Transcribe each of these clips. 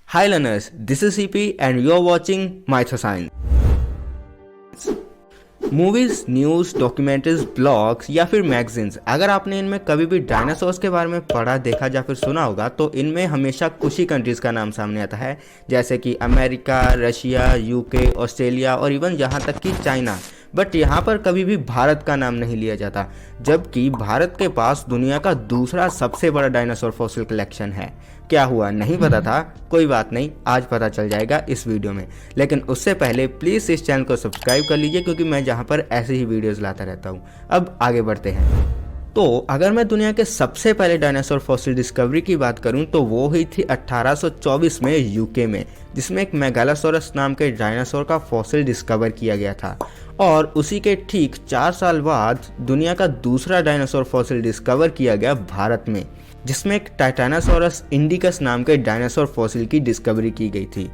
Hi learners, this is CP and you're watching Mythoscience. Movies, news, documentaries, blogs या फिर magazines, अगर आपने इनमें कभी भी डायनासोर्स के बारे में पढ़ा, देखा या फिर सुना होगा तो इनमें हमेशा कुछ ही कंट्रीज़ का नाम सामने आता है, जैसे कि अमेरिका, रशिया, यूके, ऑस्ट्रेलिया और इवन यहाँ तक कि चाइना। बट यहाँ पर कभी भी भारत का नाम नहीं लिया जाता, जबकि भारत के पास दुनिया का दूसरा सबसे बड़ा डायनासोर फॉसिल कलेक्शन है। क्या हुआ नहीं पता था? कोई बात नहीं, आज पता चल जाएगा इस वीडियो में। लेकिन उससे पहले प्लीज़ इस चैनल को सब्सक्राइब कर लीजिए, क्योंकि मैं जहाँ पर ऐसे ही वीडियोज़ लाता रहता हूँ। अब आगे बढ़ते हैं। तो अगर मैं दुनिया के सबसे पहले डायनासोर फॉसिल डिस्कवरी की बात करूं तो वो हुई थी 1824 में यूके में, जिसमें एक मेगालोसोरस नाम के डायनासोर का फॉसिल डिस्कवर किया गया था। और उसी के ठीक 4 साल बाद दुनिया का दूसरा डायनासोर फॉसिल डिस्कवर किया गया भारत में, जिसमें एक टाइटानोसोरस इंडिकस नाम के डायनासोर फॉसिल की डिस्कवरी की गई थी।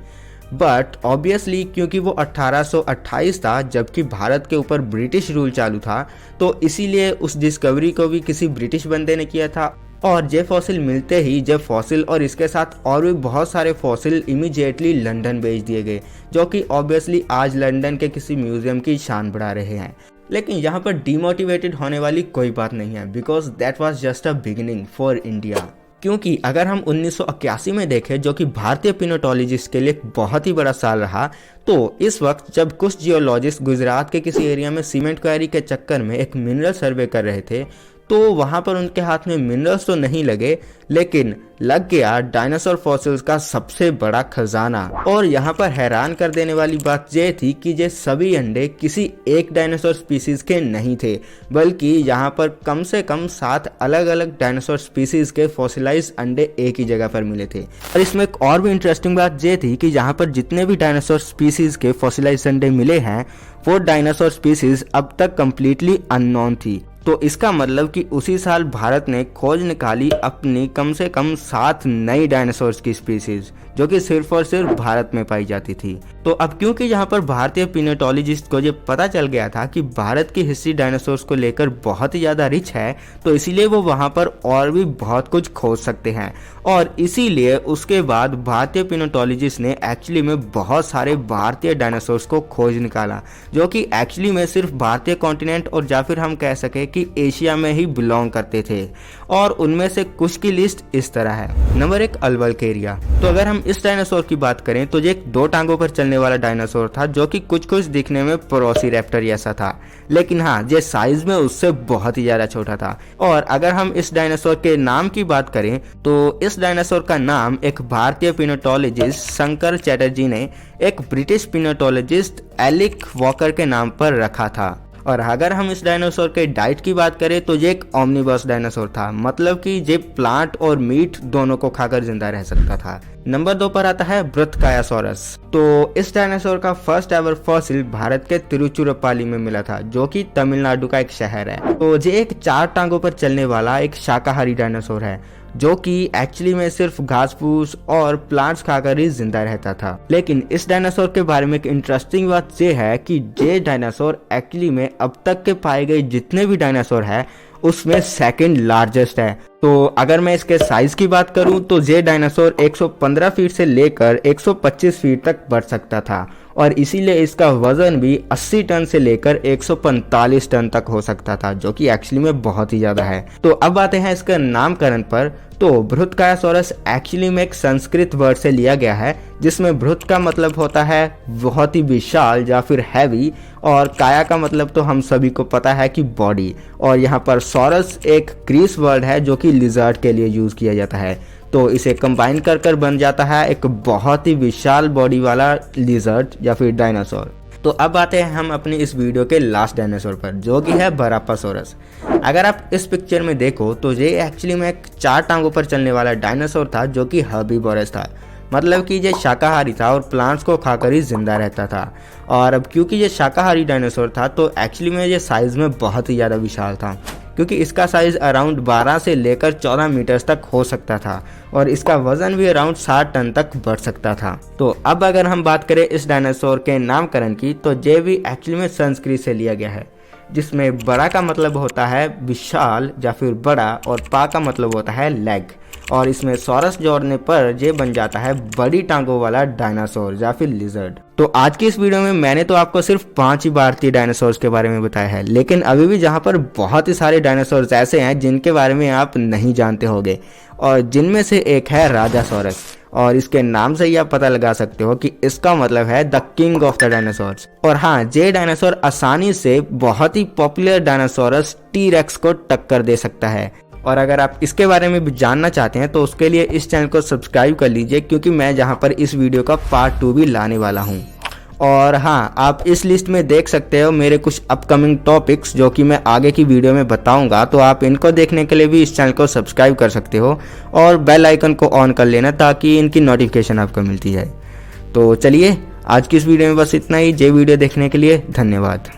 बट ऑब्वियसली क्योंकि वो 1828 था, जबकि भारत के ऊपर ब्रिटिश रूल चालू था, तो इसीलिए उस डिस्कवरी को भी किसी ब्रिटिश बंदे ने किया था। और ये फॉसिल मिलते ही जे फॉसिल और इसके साथ और भी बहुत सारे फॉसिल इमीडिएटली लंदन भेज दिए गए, जो कि ऑब्वियसली आज लंदन के किसी म्यूजियम की शान बढ़ा रहे हैं। लेकिन यहाँ पर डिमोटिवेटेड होने वाली कोई बात नहीं है, because that was just a beginning for India. क्योंकि अगर हम 1981 में देखें, जो कि भारतीय पिनोटोलॉजिस्ट के लिए बहुत ही बड़ा साल रहा, तो इस वक्त जब कुछ जियोलॉजिस्ट गुजरात के किसी एरिया में सीमेंट क्वारी के चक्कर में एक मिनरल सर्वे कर रहे थे, तो वहाँ पर उनके हाथ में मिनरल्स तो नहीं लगे, लेकिन लग गया डायनासोर फॉसिल्स का सबसे बड़ा खजाना। और यहाँ पर हैरान कर देने वाली बात यह थी कि ये सभी अंडे किसी एक डायनासोर स्पीसीज के नहीं थे, बल्कि यहाँ पर कम से कम 7 अलग अलग डायनासोर स्पीसीज के फॉसिलाइज्ड अंडे एक ही जगह पर मिले थे। और इसमें एक और भी इंटरेस्टिंग बात यह थी कि यहाँ पर जितने भी डायनासोर स्पीसीज के फॉसिलाइज्ड अंडे मिले हैं, वो डायनासोर स्पीसीज अब तक कंप्लीटली अननोन थी। तो इसका मतलब कि उसी साल भारत ने खोज निकाली अपनी कम से कम 7 नई डायनासोर्स की स्पीसीज, जो कि सिर्फ और सिर्फ भारत में पाई जाती थी। तो अब क्योंकि यहाँ पर भारतीय पिनोटोलॉजिस्ट को ये पता चल गया था कि भारत की हिस्ट्री डायनासोर्स को लेकर बहुत ही ज़्यादा रिच है, तो इसीलिए वो वहाँ पर और भी बहुत कुछ खोज सकते हैं। और इसीलिए उसके बाद भारतीय पिनोटोलॉजिस्ट ने एक्चुअली में बहुत सारे भारतीय डायनासोर्स को खोज निकाला, जो कि एक्चुअली में सिर्फ भारतीय कॉन्टिनेंट और या फिर हम कह सकें कि एशिया में ही बिलोंग करते थे। और उनमें से कुछ की लिस्ट इस तरह है। नंबर 1, अल्बर्केरिया। तो अगर हम इस डायनासोर की बात करें तो ये एक 2 टांगों पर चलने वाला डायनासोर था, जो कि कुछ दिखने में प्रोसिरैप्टर जैसा था, लेकिन हाँ, ये साइज में उससे बहुत ही ज्यादा छोटा था। और अगर हम इस डायनासोर के नाम की बात करें तो इस डायनासोर का नाम एक भारतीय पिनोटोलॉजिस्ट शंकर चैटर्जी ने एक ब्रिटिश पिनोटोलॉजिस्ट एलिक वॉकर के नाम पर रखा था। और अगर हम इस डायनासोर के डाइट की बात करें तो ये एक ओमनिवोरस डायनासोर था, मतलब कि ये प्लांट और मीट दोनों को खाकर जिंदा रह सकता था। नंबर 2 पर आता है ब्रुथकायासोरस। तो इस डायनासोर का फर्स्ट एवर फॉसिल भारत के तिरुचिरापल्ली में मिला था, जो कि तमिलनाडु का एक शहर है। तो ये एक 4 टांगों पर चलने वाला एक शाकाहारी डायनासोर है, जो कि एक्चुअली में सिर्फ घास फूस और प्लांट्स खाकर ही जिंदा रहता था। लेकिन इस डायनासोर के बारे में एक इंटरेस्टिंग बात ये है कि ये डायनासोर एक्चुअली में अब तक के पाए गए जितने भी डायनासोर है उसमें सेकंड लार्जेस्ट है। तो अगर मैं इसके साइज की बात करूं तो ये डायनासोर 115 फीट से लेकर 125 फीट तक बढ़ सकता था, और इसीलिए इसका वजन भी 80 टन से लेकर 145 टन तक हो सकता था, जो कि एक्चुअली में बहुत ही ज्यादा है। तो अब आते हैं इसका नामकरण पर। तो ब्रुथकायासोरस एक्चुअली में एक संस्कृत वर्ड से लिया गया है, जिसमें ब्रुथ का मतलब होता है बहुत ही विशाल या फिर हैवी, और काया का मतलब तो हम सभी को पता है कि बॉडी। और यहाँ पर सॉरस एक ग्रीस वर्ड है, जो कि लिजर्ड के लिए यूज किया जाता है। तो इसे कंबाइन कर बन जाता है एक बहुत ही विशाल बॉडी वाला लिजर्ड या फिर डायनासोर। तो अब आते हैं हम अपनी इस वीडियो के लास्ट डायनासोर पर, जो कि है बरापासोरस। अगर आप इस पिक्चर में देखो तो ये एक्चुअली में एक 4 टांगों पर चलने वाला डायनासोर था, जो कि हर्बीवोरस था, मतलब कि ये शाकाहारी था और प्लांट्स को खाकर ही जिंदा रहता था। और अब क्योंकि ये शाकाहारी डायनासोर था तो एक्चुअली में ये साइज में बहुत ही ज़्यादा विशाल था, क्योंकि इसका साइज अराउंड 12 से लेकर 14 मीटर्स तक हो सकता था, और इसका वजन भी अराउंड 60 टन तक बढ़ सकता था। तो अब अगर हम बात करें इस डायनासोर के नामकरण की, तो ये भी एक्चुअली में संस्कृत से लिया गया है, जिसमें बड़ा का मतलब होता है विशाल या फिर बड़ा, और पा का मतलब होता है लेग। और इसमें सॉरस जोड़ने पर ये बन जाता है बड़ी टांगों वाला डायनासोर या फिर लिजर्ड। तो आज की इस वीडियो में मैंने तो आपको सिर्फ 5 ही भारतीय डायनासोर्स के बारे में बताया है, लेकिन अभी भी जहाँ पर बहुत ही सारे डायनासोर्स ऐसे हैं जिनके बारे में आप नहीं जानते होंगे, और जिनमें से एक है राजासोरस। और इसके नाम से ही आप पता लगा सकते हो कि इसका मतलब है the king of the dinosaurs. और हाँ, ये डायनासोर आसानी से बहुत ही पॉपुलर डायनासोरस टी-रेक्स को टक्कर दे सकता है। और अगर आप इसके बारे में भी जानना चाहते हैं तो उसके लिए इस चैनल को सब्सक्राइब कर लीजिए, क्योंकि मैं जहाँ पर इस वीडियो का पार्ट 2 भी लाने वाला हूँ। और हाँ, आप इस लिस्ट में देख सकते हो मेरे कुछ अपकमिंग टॉपिक्स जो कि मैं आगे की वीडियो में बताऊंगा, तो आप इनको देखने के लिए भी इस चैनल को सब्सक्राइब कर सकते हो और बेल आइकन को ऑन कर लेना ताकि इनकी नोटिफिकेशन आपको मिलती जाए। तो चलिए, आज की इस वीडियो में बस इतना ही। ये वीडियो देखने के लिए धन्यवाद।